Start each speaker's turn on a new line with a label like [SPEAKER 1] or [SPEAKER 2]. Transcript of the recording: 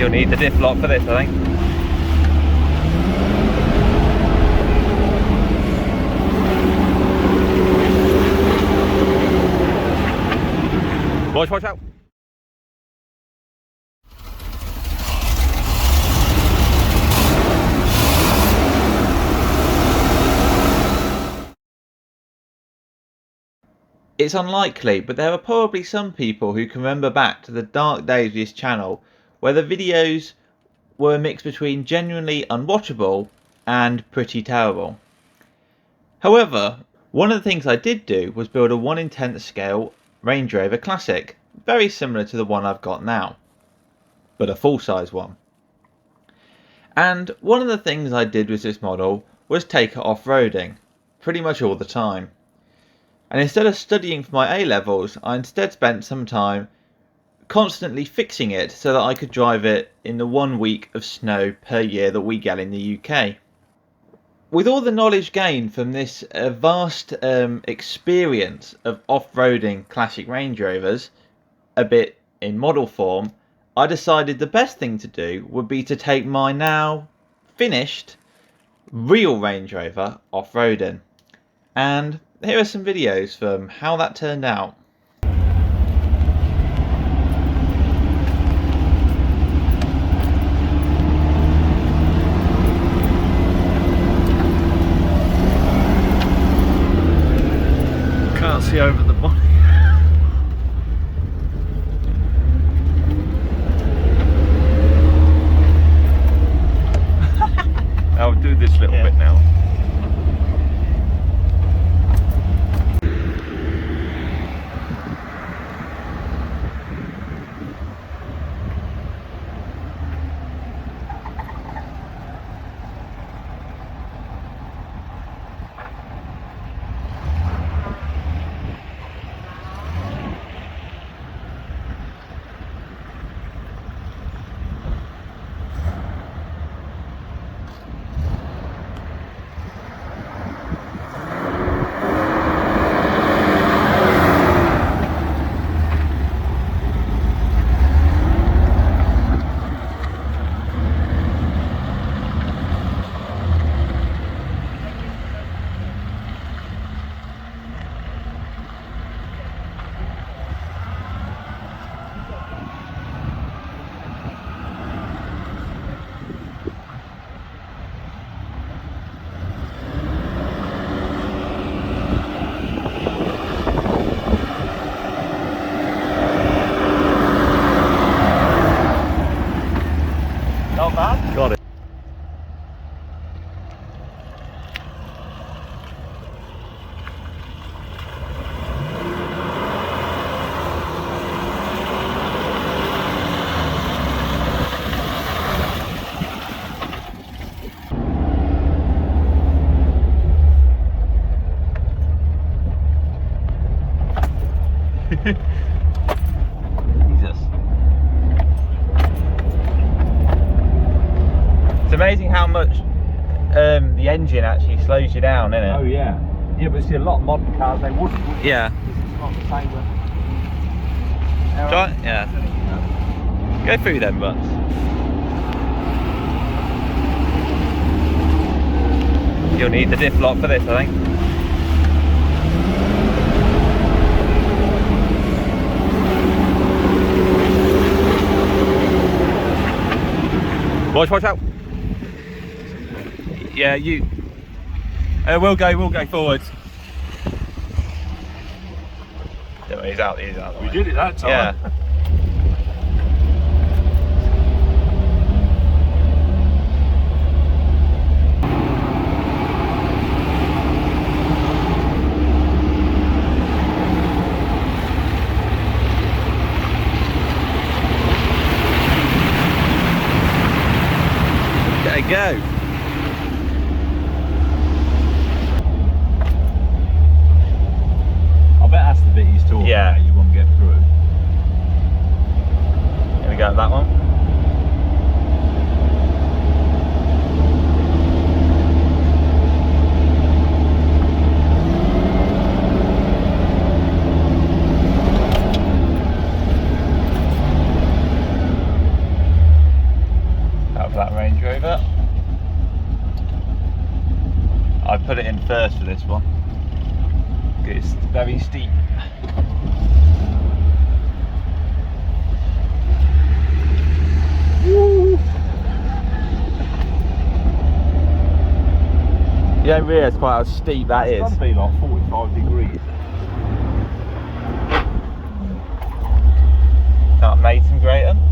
[SPEAKER 1] You'll need the diff lock for this, I think. Boys, watch out. It's unlikely, but there are probably some people who can remember back to the dark days of this channel where the videos were a mix between genuinely unwatchable and pretty terrible. However, one of the things I did do was build a 1/10 scale Range Rover Classic, very similar to the one I've got now, but a full-size one. And one of the things I did with this model was take it off-roading, pretty much all the time. And instead of studying for my A-levels, I instead spent some time constantly fixing it so that I could drive it in the 1 week of snow per year that we get in the UK. With all the knowledge gained from this vast experience of off-roading classic Range Rovers, a bit in model form, I decided the best thing to do would be to take my now finished real Range Rover off-roading. And here are some videos from how that turned out.
[SPEAKER 2] Can't see over the body. I'll do this little bit now. Got it.
[SPEAKER 1] Jesus. It's amazing how much the engine actually slows you down, isn't it?
[SPEAKER 2] Oh yeah. Yeah, but see a lot of modern cars they wouldn't.
[SPEAKER 1] Yeah.
[SPEAKER 2] Because it's not the same.
[SPEAKER 1] Try, yeah. Go through them butts. You'll need the diff lock for this, I think. Boys, watch out. Yeah, you. We'll go forwards. Yeah, he's out.
[SPEAKER 2] We did it that time.
[SPEAKER 1] Yeah. There you go.
[SPEAKER 2] I bet that's the bit he's talking
[SPEAKER 1] Yeah.
[SPEAKER 2] about. You won't get through.
[SPEAKER 1] Here we go, that one. to put it in first for this one. It's very steep. Woo. You don't realise quite how steep that is.
[SPEAKER 2] It's got to be like 45 degrees.
[SPEAKER 1] Can't mate some Grayton.